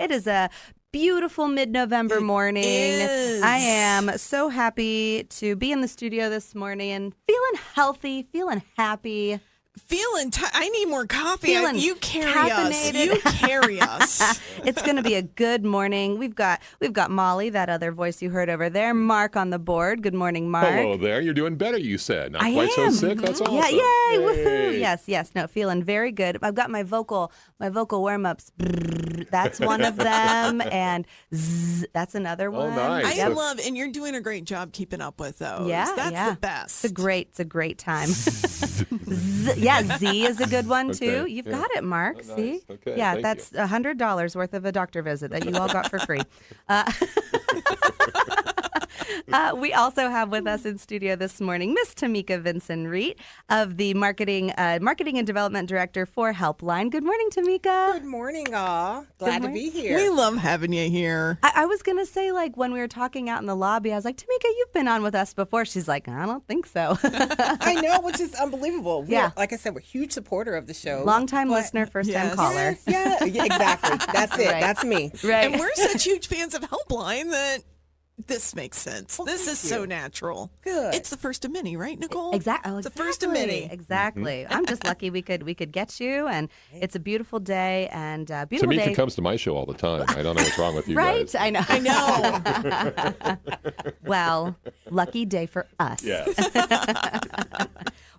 It is a beautiful mid-November morning. Is. I am so happy to be in the studio this morning and feeling healthy, feeling happy. I need more coffee. Feeling You carry caffeinated. us. You carry us. It's going to be a good morning. We've got Molly, that other voice you heard over there. Mark on the board. Good morning, Mark. Hello there. You're doing better, you said. Not I quite so am. sick. That's awesome. Yeah, yay! Hey. Woohoo! Yes. No, feeling very good. I've got my vocal warm-ups. Brrr, that's one of them, and zzz, that's another one. nice. I love, and you're doing a great job keeping up with those. Yeah, That's the best. It's a great time. Yeah, Z is a good one too. Okay, You've yeah. got it, Mark. Oh, nice. See? Okay, yeah, thank that's $100 worth of a doctor visit that you all got for free. We also have with us in studio this morning Miss Tamika Vinson-Reid of the Marketing and Development Director for Helpline. Good morning, Tamika. Good morning, all. Glad to be here. We love having you here. I was going to say, like, when we were talking out in the lobby, I was like, Tamika, you've been on with us before. She's like, I don't think so. I know, which is unbelievable. Yeah. Like I said, we're a huge supporter of the show. Long-time listener, first-time Yes. caller. Yeah, exactly. That's it. Right. That's me. Right. And we're such huge fans of Helpline that this makes sense. This is so natural. Good. It's the first of many, right, Nicole? Exactly. It's the first of many. Exactly. I'm just lucky we could get you, and it's a beautiful day and beautiful Tamika day. comes to my show all the time. I don't know what's wrong with you Right? guys. I know. I know. Well, lucky day for us. Yes.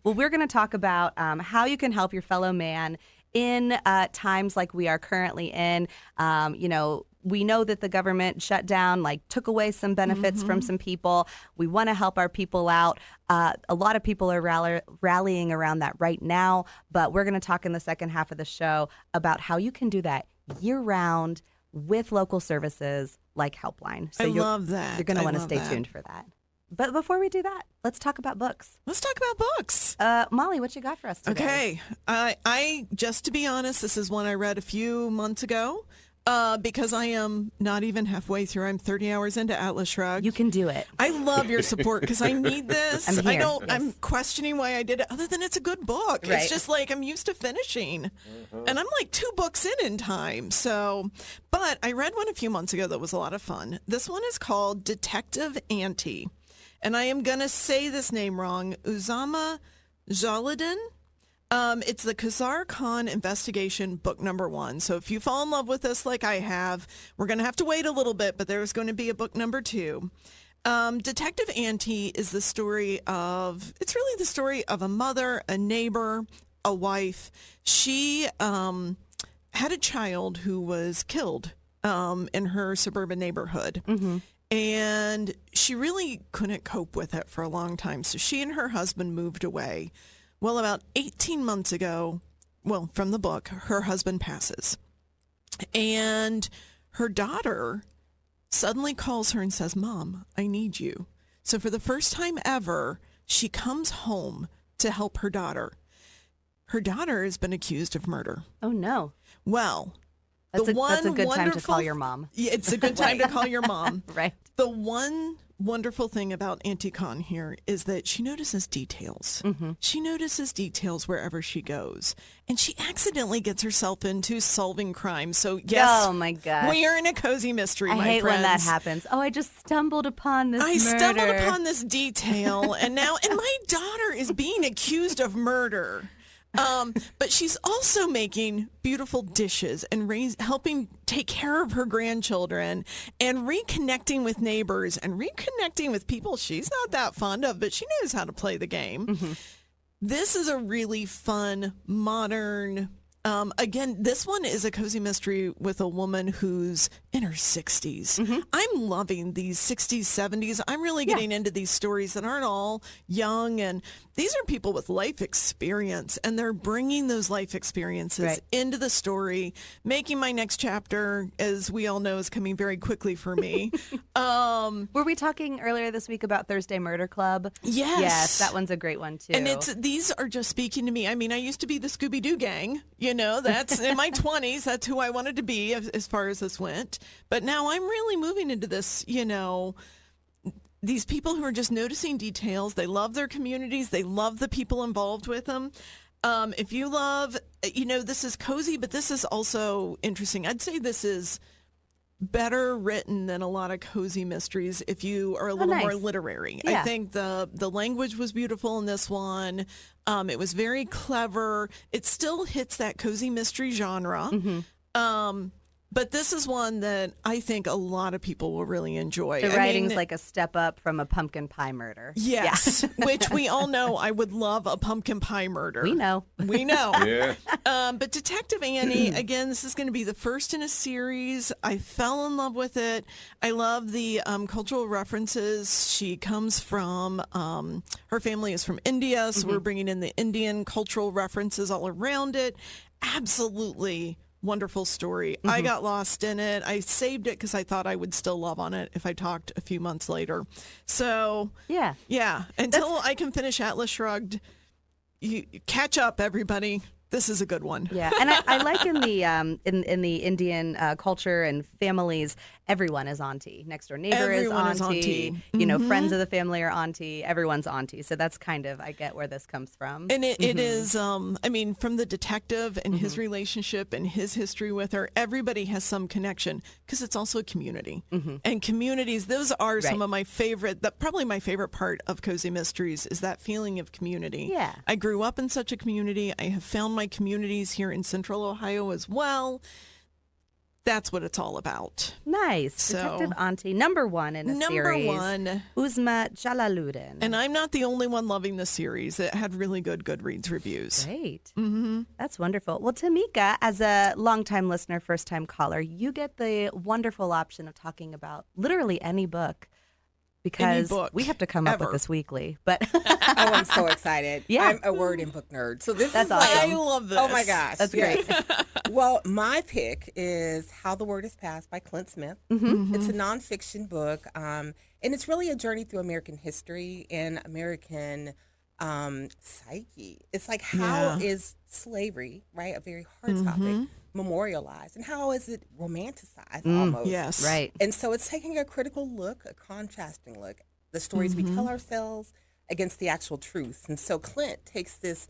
Well, we're going to talk about how you can help your fellow man in times like we are currently in. We know that the government shut down, took away some benefits from some people. We want to help our people out. A lot of people are rallying around that right now, but we're going to talk in the second half of the show about how you can do that year-round with local services like Helpline. So I love that. You're going to I want to love stay that. tuned for that. But before we do that, let's talk about books. Let's talk about books. Molly, what you got for us today? Okay. I just to be honest, this is one I read a few months ago. Because I am not even halfway through. I'm 30 hours into Atlas Shrugged. You can do it. I love your support because I need this. I'm here, yes. I'm questioning why I did it, other than it's a good book. Right. It's just like I'm used to finishing. And I'm like 2 books in time. So, but I read one a few months ago that was a lot of fun. This one is called Detective Aunty. And I am going to say this name wrong. Uzma Jalaluddin. It's the Khazar Khan investigation, book number 1. So if you fall in love with this like I have, we're going to have to wait a little bit, but there's going to be a book number 2. Detective Aunty is the story of a mother, a neighbor, a wife. She had a child who was killed in her suburban neighborhood. Mm-hmm. And she really couldn't cope with it for a long time. So she and her husband moved away. Well, about 18 months ago, from the book, her husband passes. And her daughter suddenly calls her and says, Mom, I need you. So for the first time ever, she comes home to help her daughter. Her daughter has been accused of murder. Oh, no. Well, That's a good time to call your mom. Yeah, it's a good time to call your mom. Right. The one wonderful thing about Aunty Khan here is that she notices details. Mm-hmm. She notices details wherever she goes. And she accidentally gets herself into solving crime. So, yes, Oh, my gosh. we are in a cozy mystery, I my hate friends. when that happens. Oh, I just stumbled upon this I murder. stumbled upon this detail, and my daughter is being accused of murder. But she's also making beautiful dishes and helping take care of her grandchildren and reconnecting with neighbors and reconnecting with people she's not that fond of, but she knows how to play the game. Mm-hmm. This is a really fun, modern, again, this one is a cozy mystery with a woman who's in her 60s. Mm-hmm. I'm loving these 60s, 70s. I'm really getting into these stories that aren't all young, and these are people with life experience, and they're bringing those life experiences into the story, making my next chapter, as we all know, is coming very quickly for me. Were we talking earlier this week about Thursday Murder Club? Yes. Yes, that one's a great one, too. And these are just speaking to me. I mean, I used to be the Scooby-Doo gang. That's in my 20s. That's who I wanted to be as far as this went. But now I'm really moving into this, these people who are just noticing details. They love their communities. They love the people involved with them. If you love, this is cozy, but this is also interesting. I'd say this is better written than a lot of cozy mysteries if you are a little more nice. literary. Yeah. I think the language was beautiful in this one. It was very clever. It still hits that cozy mystery genre. But this is one that I think a lot of people will really enjoy. The writing's like a step up from a pumpkin pie murder. Yes, which we all know I would love a pumpkin pie murder. We know. We know. Yeah. But Detective Annie, again, this is going to be the first in a series. I fell in love with it. I love the cultural references. She comes from, her family is from India, so we're bringing in the Indian cultural references all around it. Absolutely wonderful story. I got lost in it. I saved it because I thought I would still love on it if I talked a few months later. So, Yeah. until I can finish Atlas Shrugged, you catch up, everybody. This is a good one. Yeah, and I like in the Indian culture and families, everyone is auntie. Next door neighbor Everyone is is auntie. auntie. You know, friends of the family are auntie. Everyone's auntie. So that's kind of, I get where this comes from. And it is, I mean, from the detective and his relationship and his history with her, everybody has some connection because it's also a community. And communities, those are some of my favorite, probably my favorite part of Cozy Mysteries is that feeling of community. Yeah. I grew up in such a community. I have found my communities here in Central Ohio as well. That's what it's all about. Nice. So- Detective Auntie, number one in a Number series. one. Uzma Jalaluddin. And I'm not the only one loving this series. It had really good Goodreads reviews. Great. That's wonderful. Well, Tamika, as a longtime listener, first-time caller, you get the wonderful option of talking about literally any book because book, we have to come up ever. with this weekly. But Oh, I'm so excited. Yeah. I'm a word and book nerd. So this That's is like, awesome. I love this. oh my gosh. That's yes. Well, my pick is How the Word is Passed by Clint Smith. It's a nonfiction book, and it's really a journey through American history and American psyche. It's like, how is slavery, right, a very hard topic, memorialized, and how is it romanticized almost? Yes. right. And so it's taking a critical look, a contrasting look, the stories we tell ourselves against the actual truth. And so Clint takes this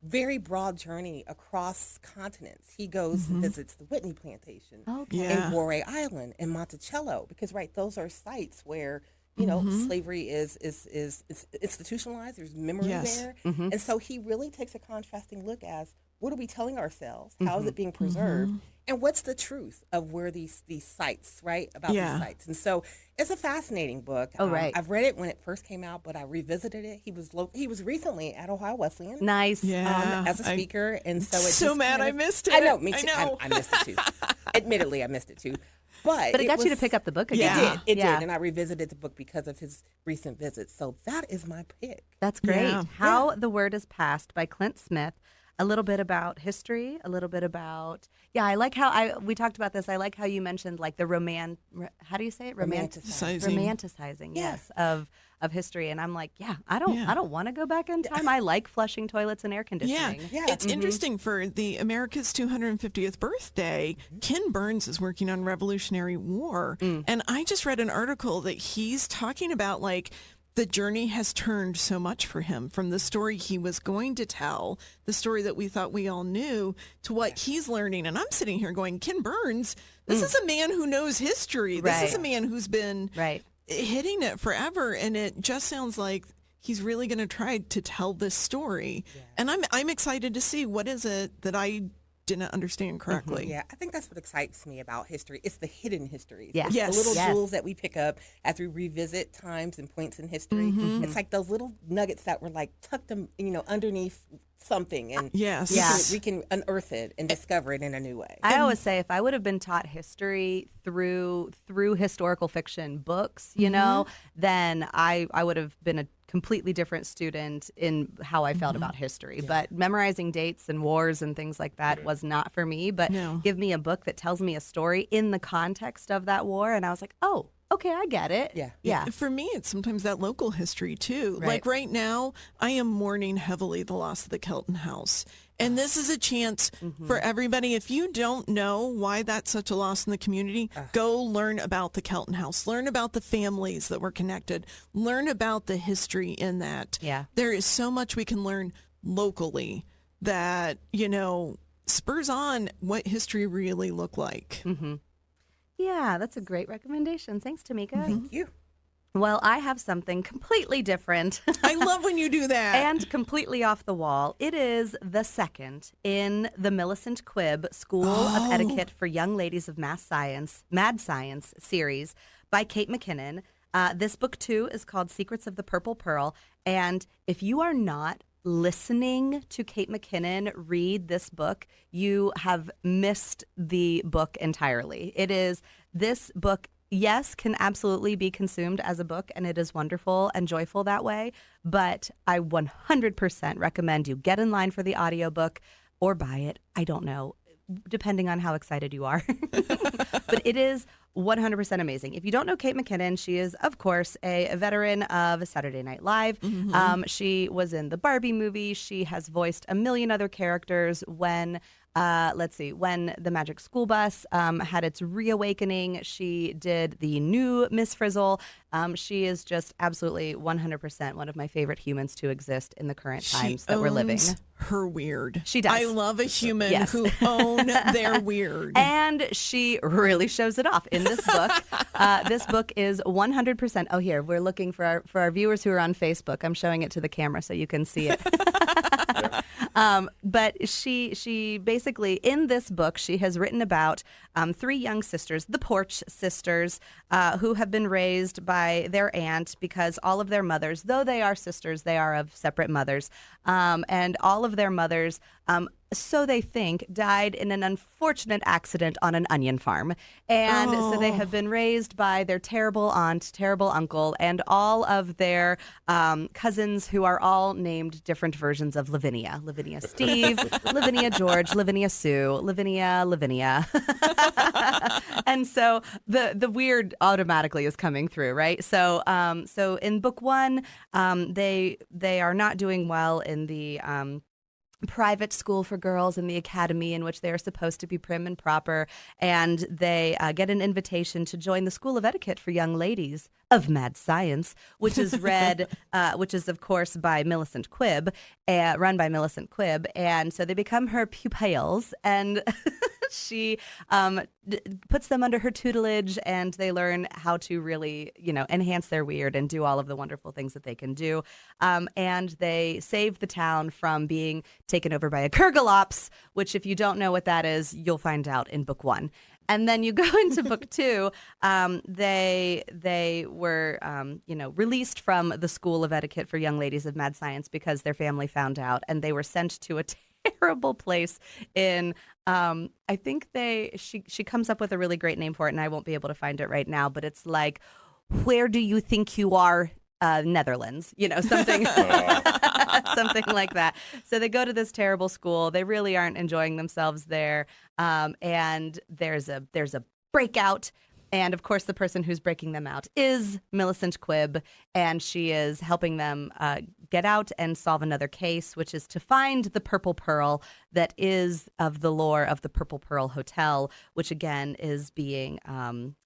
very broad journey across continents. He goes and visits the Whitney Plantation Okay. Yeah. and Goree Island and Monticello, because those are sites where you know slavery is institutionalized. There's memory Yes. there, and so he really takes a contrasting look as what are we telling ourselves? How is it being preserved? And what's the truth of where these sites, right? About Yeah. these sites. And so it's a fascinating book. Oh, right. I've read it when it first came out, but I revisited it. He was recently at Ohio Wesleyan. Nice. Yeah. As a speaker, and so it's so just mad kind I of- missed I it. know, me I too. know. I missed it too. Admittedly, I missed it too. But But it got you to was- pick up the book again. Yeah. It Yeah. did, and I revisited the book because of his recent visit. So that is my pick. That's great. Yeah. How the Word is Passed by Clint Smith. A little bit about history, a little bit about, I like how we talked about this. I like how you mentioned like the how do you say it? Romanticizing. Romanticizing, Yeah. yes, of history. And I'm like, I don't want to go back in time. I like flushing toilets and air Yeah. conditioning. Yeah. It's interesting for the America's 250th birthday. Ken Burns is working on Revolutionary War. And I just read an article that he's talking about like the journey has turned so much for him from the story he was going to tell, the story that we thought we all knew, to what he's learning. And I'm sitting here going, Ken Burns, this is a man who knows history. This is Right. a man who's been Right. hitting it forever, and it just sounds like he's really going to try to tell this story. And I'm excited to see what is it that I didn't understand correctly. Yeah, I think that's what excites me about history. It's the hidden histories. Yeah. It's Yes. the little Yes. jewels that we pick up as we revisit times and points in history. It's like those little nuggets that were like tucked them, underneath something, and Yes. Yeah. we can unearth it and discover it in a new way. I always say if I would have been taught history through historical fiction books, then I would have been a completely different student in how I felt about history. But memorizing dates and wars and things like that was not for me. But No. give me a book that tells me a story in the context of that war, and I was like, oh, okay, I get it. Yeah. For me, it's sometimes that local history too. Right. Like right now, I am mourning heavily the loss of the Kelton House. And this is a chance for everybody. If you don't know why that's such a loss in the community, go learn about the Kelton House. Learn about the families that were connected. Learn about the history in that. Yeah. There is so much we can learn locally that, spurs on what history really looked like. Yeah, that's a great recommendation. Thanks, Tamika. Thank you. Well, I have something completely different. I love when you do that. And completely off the wall. It is the second in the Millicent Quibb School of Etiquette for Young Ladies of Mad Science series by Kate McKinnon. This book, too, is called Secrets of the Purple Pearl. And if you are not listening to Kate McKinnon read this book, you have missed the book entirely. This book, yes, can absolutely be consumed as a book, and it is wonderful and joyful that way. But I 100% recommend you get in line for the audiobook or buy it. I don't know, depending on how excited you are. But it is 100% amazing. If you don't know Kate McKinnon, she is, of course, a veteran of Saturday Night Live. She was in the Barbie movie. She has voiced a million other characters when the Magic School Bus had its reawakening. She did the new Miss Frizzle. She is just absolutely 100% one of my favorite humans to exist in the current times that we're living. Her weird. She does. I love a human who own their weird. And she really shows it off in this book. This book is 100%. Oh, here, we're looking for our viewers who are on Facebook. I'm showing it to the camera so you can see it. But she basically, in this book, she has written about three young sisters, the Porch sisters, who have been raised by their aunt because all of their mothers, though they are sisters, they are of separate mothers. And all of their mothers, so they think, died in an unfortunate accident on an onion farm. And so they have been raised by their terrible aunt, terrible uncle, and all of their cousins who are all named different versions of Lavinia. Lavinia Steve, Lavinia George, Lavinia Sue, Lavinia. And so the weird automatically is coming through, right? So in book one, they are not doing well in the private school for girls in the academy in which they are supposed to be prim and proper, and they get an invitation to join the School of Etiquette for Young Ladies of Mad Science, which is which is of course by Millicent Quibb, run by Millicent Quibb, and so they become her pupils, and she puts them under her tutelage, and they learn how to really, enhance their weird and do all of the wonderful things that they can do. And they save the town from being taken over by a Kurgalops, which if you don't know what that is, you'll find out in book one. And then you go into book two. They were, released from the School of Etiquette for Young Ladies of Mad Science because their family found out, and they were sent to a terrible place in. I think she comes up with a really great name for it, and I won't be able to find it right now. But it's like, where do you think you are? Netherlands, something something like that. So they go to this terrible school. They really aren't enjoying themselves there. And there's a breakout. And of course, the person who's breaking them out is Millicent Quibb, and she is helping them get out and solve another case, which is to find the Purple Pearl that is of the lore of the Purple Pearl Hotel, which again is being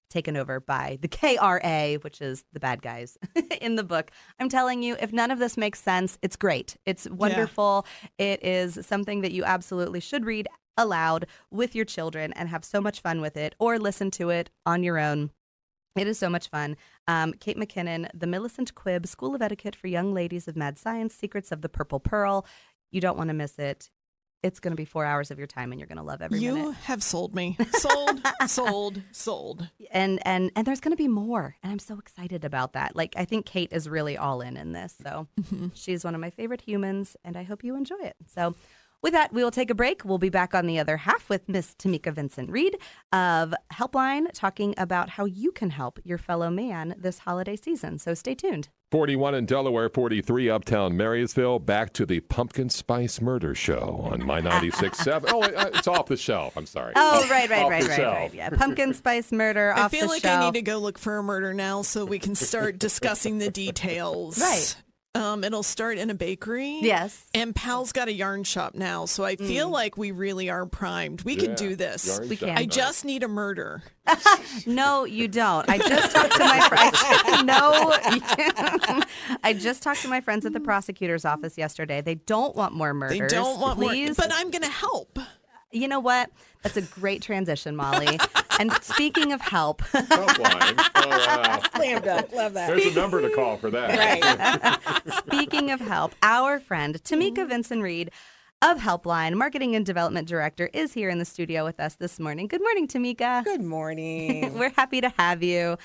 taken over by the KRA, which is the bad guys in the book. I'm telling you, if none of this makes sense, it's great. It's wonderful. Yeah. It is something that you absolutely should read aloud with your children and have so much fun with it, or listen to it on your own. It is so much fun. Kate McKinnon, The Millicent Quibb, School of Etiquette for Young Ladies of Mad Science, Secrets of the Purple Pearl. You don't want to miss it. It's going to be 4 hours of your time, and you're going to love every minute. You have sold me. Sold. And there's going to be more, and I'm so excited about that. I think Kate is really all in this. So she's one of my favorite humans, and I hope you enjoy it. So with that, we will take a break. We'll be back on the other half with Miss Tamika Vinson-Reid of Helpline, talking about how you can help your fellow man this holiday season. So stay tuned. 41 in Delaware, 43 uptown Marysville. Back to the Pumpkin Spice Murder Show on My 96.7. Oh, it's off the shelf. I'm sorry. Oh, right. Yeah, Pumpkin Spice Murder off the shelf. I feel like I need to go look for a murder now so we can start discussing the details. Right. It'll start in a bakery. Yes. And Pal's got a yarn shop now, so I feel like we really are primed. We could do this. We can. I just need a murder. No, you don't. I just talked to my I just talked to my friends at the prosecutor's office yesterday. They don't want more murders. They don't want more. But I'm going to help. You know what? That's a great transition, Molly. And speaking of help, Helpline. Oh, wow. Slam dunk. Love that. There's a number to call for that. Right. speaking of help, our friend Tamika Vinson-Reid of Helpline, Marketing and Development Director, is here in the studio with us this morning. Good morning, Tamika. Good morning. We're happy to have you.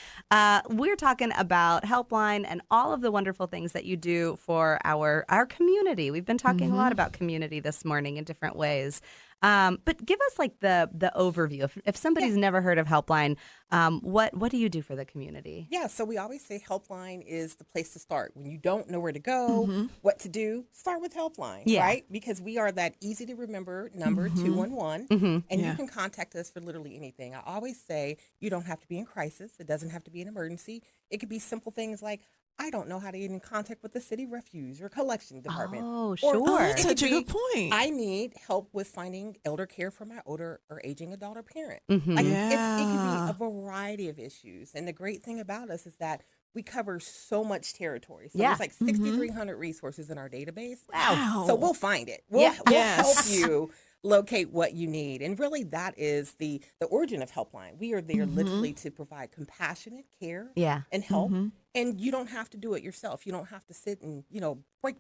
We're talking about Helpline and all of the wonderful things that you do for our community. We've been talking a lot about community this morning in different ways. But give us like the overview. If somebody's never heard of Helpline, what do you do for the community? Yeah, so we always say Helpline is the place to start. When you don't know where to go, what to do, start with Helpline, right? Because we are that easy to remember number 211, and you can contact us for literally anything. I always say you don't have to be in crisis. It doesn't have to be an emergency. It could be simple things like, I don't know how to get in contact with the city refuge or collection department. Oh, sure. Oh, It that's could such a be, good point. I need help with finding elder care for my older or aging adult or parent. Mhm. Like, it can be a variety of issues. And the great thing about us is that we cover so much territory. So there's like 6,300 resources in our database. Wow. So we'll find it. We'll help Yes. you locate what you need. And really that is the origin of Helpline. We are there literally to provide compassionate care and help. And you don't have to do it yourself. You don't have to sit and,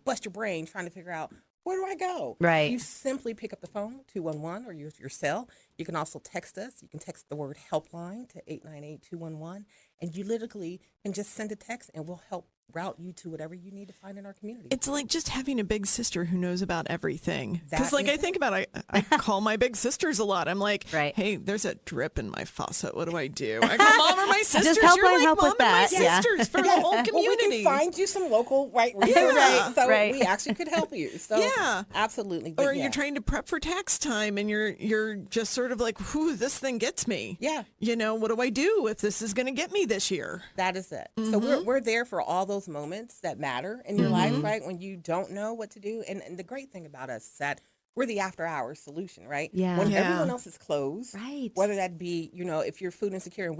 bust your brain trying to figure out, where do I go? Right. You simply pick up the phone, 211, or use your cell. You can also text us. You can text the word Helpline to 898-211. And you literally can just send a text and we'll help route you to whatever you need to find in our community. It's like just having a big sister who knows about everything. Because That like is I think about I call my big sisters a lot. I'm like, Right. hey, there's a drip in my faucet. What do I do? I call mom or my sisters. Helpline You're like help mom with and my that. Yeah. sisters for the whole Well, we community. can find you some local resources. So Right. we actually could help you. So Yeah. absolutely. But or yeah. you're trying to prep for tax time and you're just sort of like, whew, this thing gets me. Yeah. What do I do if this is going to get me this year? That is it. So we're there for all those moments that matter in your life, right? When you don't know what to do. And the great thing about us is that we're the after hours solution, right? Yeah. When Yeah. everyone else is closed, Right. whether that be, if you're food insecure, and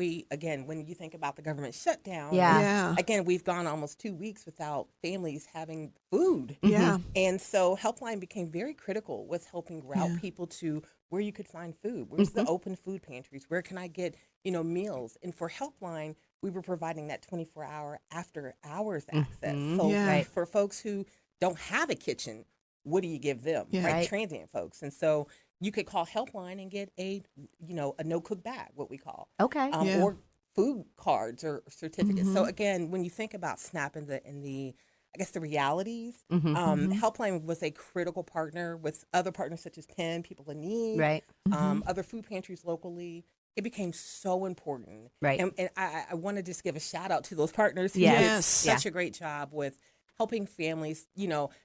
when you think about the government shutdown, Yeah. again, we've gone almost 2 weeks without families having food. Yeah. And so Helpline became very critical with helping route people to where you could find food. Where's the open food pantries? Where can I get, meals? And for Helpline, we were providing that 24-hour after hours access. So Yeah. for folks who don't have a kitchen, what do you give them? Yeah. Right? Right. Transient folks. And so you could call Helpline and get a no-cook bag, what we call. Okay. Yeah. Or food cards or certificates. So again, when you think about SNAP and the I guess the realities, Helpline was a critical partner with other partners such as Penn, People in Need, Right. other food pantries locally. It became so important. Right. And I want to just give a shout out to those partners who Yes. did such a great job with helping families,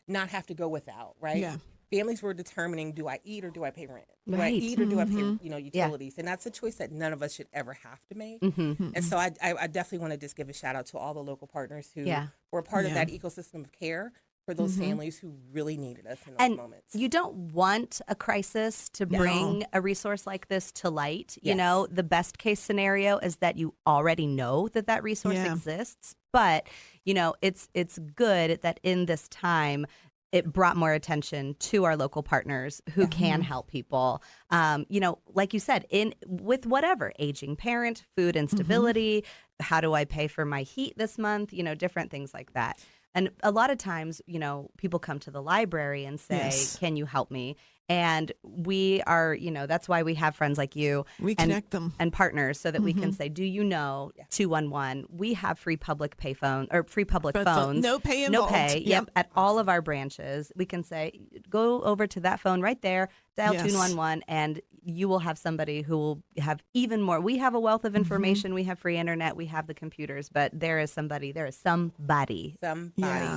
not have to go without, right? Yeah. Families were determining, do I eat or do I pay rent? Do I Right. eat or do I pay, utilities? And that's a choice that none of us should ever have to make. And so I definitely want to just give a shout out to all the local partners who were part of Yeah. that ecosystem of care for those families who really needed us in those And moments. you don't want a crisis to bring a resource like this to light. You know, the best case scenario is that you already know that resource Yeah. exists. But, it's good that in this time, it brought more attention to our local partners who can help people. Like you said, with whatever, aging parent, food instability, how do I pay for my heat this month? Different things like that. And a lot of times, people come to the library and say, Yes. can you help me? And we are, that's why we have friends like you. We and, connect them. and partners so that we can say, do you know 211? We have free public phones. No pay No involved. pay. Yep. At all of our branches. We can say, go over to that phone right there, dial Yes. 211, and you will have somebody who will have even more. We have a wealth of information. We have free internet. We have the computers, but there is somebody. Yeah.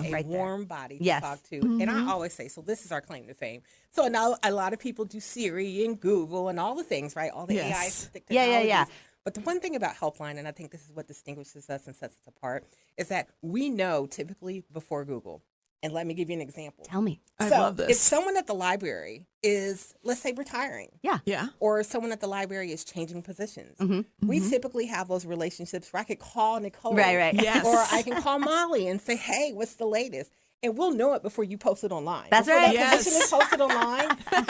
A Right there. warm body to Yes. talk to. And I always say, so this is our claim to fame. So now a lot of people do Siri and Google and all the things, right? All the Yes. AI assistive Yeah. technologies. But the one thing about Helpline, and I think this is what distinguishes us and sets us apart, is that we know typically before Google. And let me give you an example. Tell me. I So love this. if someone at the library is, let's say, retiring, Yeah. or someone at the library is changing positions, Mm-hmm. we typically have those relationships where I could call Nicole. Right. Yes. Or I can call Molly and say, hey, what's the latest? And we'll know it before you post it online. That's before right. That position Yes. is posted online,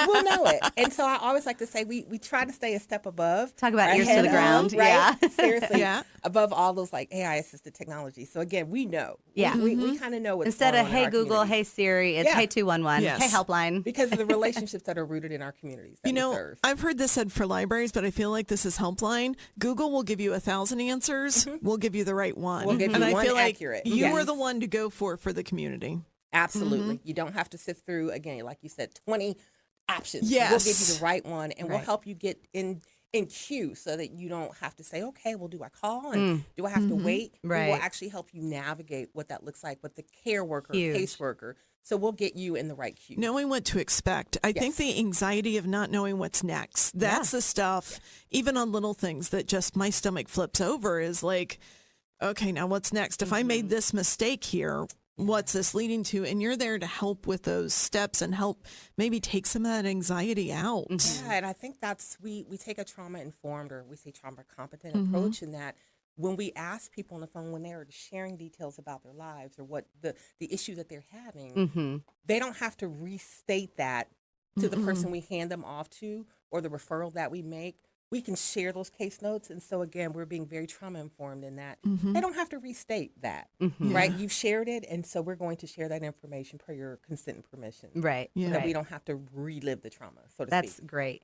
we'll know it. And so I always like to say we try to stay a step above. Talk about ears to ahead the of, ground. right? Yeah. Seriously. Yeah. Above all those like AI assisted technology. So again, we know. Yeah. We kind of know what's Instead going of on in hey our Google, communities. hey Siri, it's Yeah. hey 211, Yes. hey Helpline. Because of the relationships that are rooted in our communities that You we know, serve. I've heard this said for libraries, but I feel like this is Helpline. Google will give you 1,000 answers. We'll give you the right one. We'll give you and I one feel like accurate. you Yes. are the one to go for the community. Absolutely. You don't have to sift through, again, like you said, 20 options. Yes. We'll give you the right one, and we'll Right. help you get in queue so that you don't have to say, okay, well, do I call and do I have to wait? We Right. will actually help you navigate what that looks like with the care worker, Huge. caseworker. So we'll get you in the right queue. Knowing what to expect. I think Yes. the anxiety of not knowing what's next, that's the stuff, even on little things that just my stomach flips over is like, okay, now what's next? If I made this mistake here, what's this leading to? And you're there to help with those steps and help maybe take some of that anxiety out. Yeah, and I think that's we take a trauma-informed, or we say trauma-competent approach in that when we ask people on the phone when they're sharing details about their lives or what the issue that they're having, they don't have to restate that to the person we hand them off to or the referral that we make. We can share those case notes. And so, again, we're being very trauma-informed in that they don't have to restate that, right? You've shared it, and so we're going to share that information per your consent and permission. Right. Yeah. So that right. we don't have to relive the trauma, so to That's speak. great.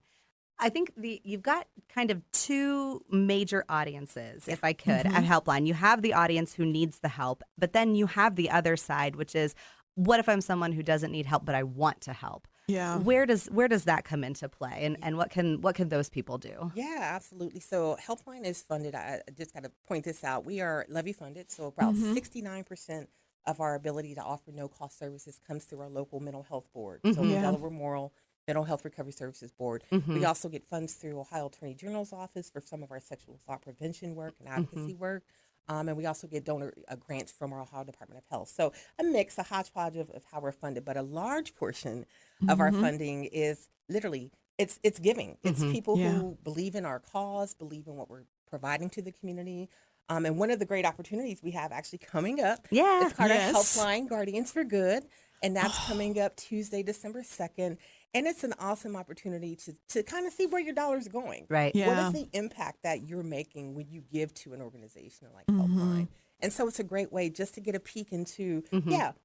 I think you've got kind of two major audiences, if I could, at Helpline. You have the audience who needs the help, but then you have the other side, which is, what if I'm someone who doesn't need help, but I want to help? Yeah. Where does that come into play, and what can those people do? Yeah, absolutely. So Helpline is funded. I just got to point this out. We are levy funded, so about 69% of our ability to offer no-cost services comes through our local mental health board. So the Yeah. Delaware Morrow Mental Health Recovery Services Board. We also get funds through Ohio Attorney General's office for some of our sexual assault prevention work and advocacy work. And we also get donor grants from our Ohio Department of Health. So a mix, a hodgepodge of how we're funded. But a large portion of our funding is literally, it's giving. It's people Yeah. who believe in our cause, believe in what we're providing to the community. And one of the great opportunities we have actually coming up Yeah. is called Yes. our Helpline Guardians for Good. And that's coming up Tuesday, December 2nd. And it's an awesome opportunity to kind of see where your dollars are going. Right. Yeah. What is the impact that you're making when you give to an organization like Helpline? And so it's a great way just to get a peek into,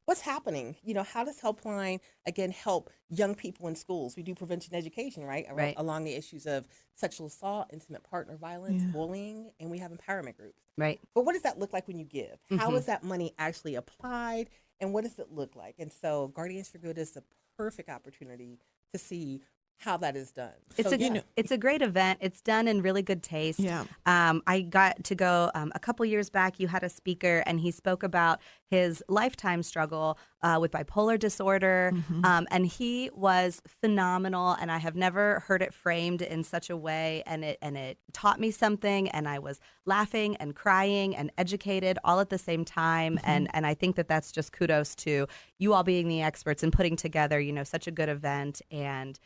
what's happening? You know, how does Helpline, again, help young people in schools? We do prevention education, right? Right. Along the issues of sexual assault, intimate partner violence, bullying, and we have empowerment groups. Right. But what does that look like when you give? How is that money actually applied? And what does it look like? And so Guardians for Good is the perfect opportunity to see how that is done. It's So, it's a great event. It's done in really good taste. Yeah. I got to go a couple years back. You had a speaker, and he spoke about his lifetime struggle with bipolar disorder, and he was phenomenal. And I have never heard it framed in such a way, and it taught me something. And I was laughing and crying and educated all at the same time. And I think that's just kudos to you all being the experts and putting together, such a good event, and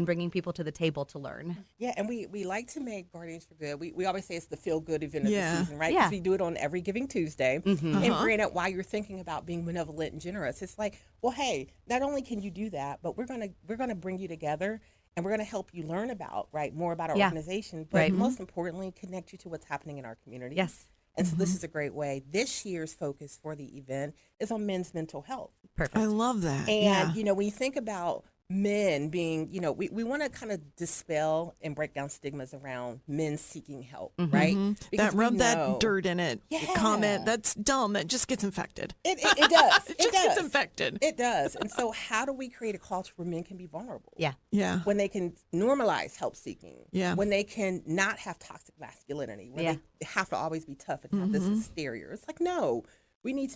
bringing people to the table to learn. Yeah, and we like to make Guardians for Good. We always say it's the feel-good event of Yeah. the season, right? Yeah. Because we do it on every Giving Tuesday. And granted, while you're thinking about being benevolent and generous, it's like, well, hey, not only can you do that, but we're gonna bring you together, and we're gonna help you learn about more about our Yeah. organization, but Right. most importantly, connect you to what's happening in our community. Yes. And so this is a great way. This year's focus for the event is on men's mental health. Perfect. I love that. And, yeah. when you think about men being, we want to kind of dispel and break down stigmas around men seeking help, right? Because That we rub know- that dirt in it Yeah. comment, that's dumb. That just gets infected. It does. It just gets infected. It does. And so how do we create a culture where men can be vulnerable? Yeah. Yeah. When they can normalize help seeking. Yeah. When they can not have toxic masculinity. When Yeah. they have to always be tough and have this hysteria. It's like, no, we need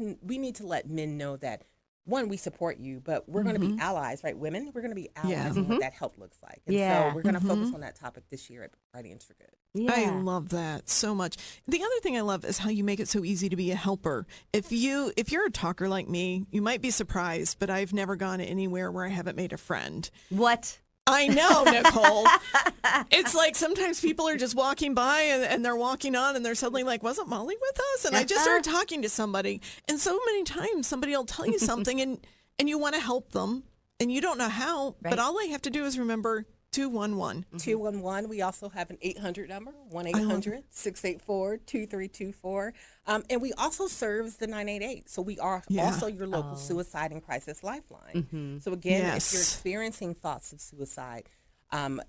to let men know that, one, we support you, but we're going to be allies, right? Women, we're going to be allies Yeah. in what that help looks like. And Yeah. so we're going to focus on that topic this year at Guardians for Good. Yeah. I love that so much. The other thing I love is how you make it so easy to be a helper. If you're a talker like me, you might be surprised, but I've never gone anywhere where I haven't made a friend. What? I know, Nicole. It's like sometimes people are just walking by and they're walking on and they're suddenly like, wasn't Molly with us? And I just started talking to somebody. And so many times somebody will tell you something and you want to help them and you don't know how. Right. But all I have to do is remember 211. 211. We also have an 800 number, 1-800-684-2324. And we also serve the 988. So we are also your local suicide and crisis lifeline. So again, if you're experiencing thoughts of suicide,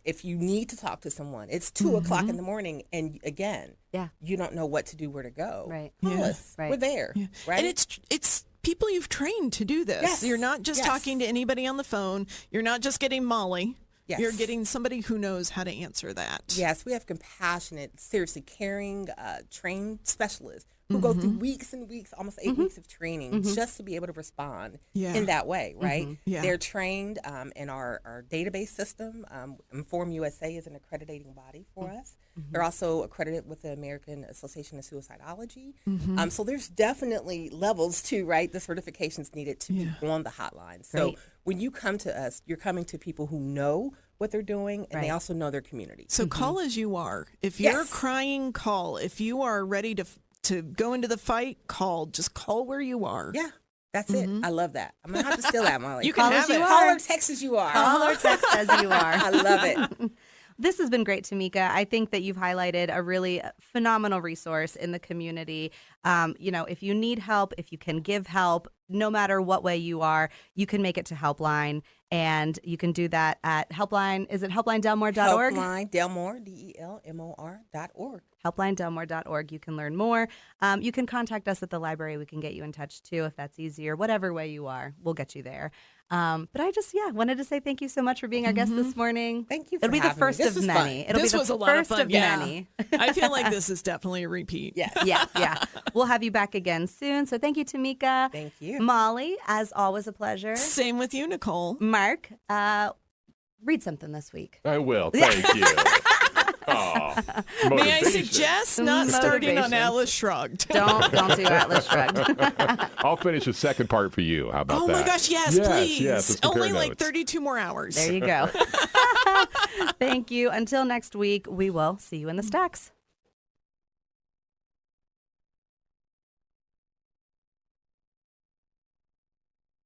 if you need to talk to someone, it's 2 o'clock in the morning, and again, you don't know what to do, where to go. Right. Call us. Right. We're there. Yeah. Right. And it's people you've trained to do this. Yes. You're not just talking to anybody on the phone. You're not just getting Molly. Yes. You're getting somebody who knows how to answer that. Yes, we have compassionate, seriously caring, trained specialists who go through weeks and weeks, almost 8 weeks of training just to be able to respond in that way, right? Yeah. They're trained in our database system. Inform USA is an accrediting body for us. They're also accredited with the American Association of Suicidology. So there's definitely levels to, right, the certifications needed to be on the hotline. So when you come to us, you're coming to people who know what they're doing, and they also know their community. So call as you are. If you're crying, call. If you are ready to go into the fight, call. Just call where you are. Yeah. That's it. I love that. I'm going to have to steal that, Molly. You can have it. Call or text as you are. Call or text as you are. I love it. This has been great, Tamika. I think that you've highlighted a really phenomenal resource in the community. If you need help, if you can give help, no matter what way you are, you can make it to Helpline. And you can do that at Helpline. Is it helplinedelmore.org? Helpline Delmore, DELMOR.org. HelplineDelmore.org. You can learn more. You can contact us at the library. We can get you in touch too if that's easier. Whatever way you are, we'll get you there. But I just, wanted to say thank you so much for being our guest this morning. Thank you for It'll be the first of many. It'll this be the was a lot first of fun. Of many. I feel like this is definitely a repeat. Yeah. We'll have you back again soon. So thank you, Tamika. Thank you. Molly, as always, a pleasure. Same with you, Nicole. Mark, read something this week. I will. Thank you. May I suggest not starting on Atlas Shrugged? Don't do Atlas Shrugged. I'll finish the second part for you. How about that? Oh my gosh, yes, please. Yes, only notes. like 32 more hours. There you go. Thank you. Until next week, we will see you in the stacks.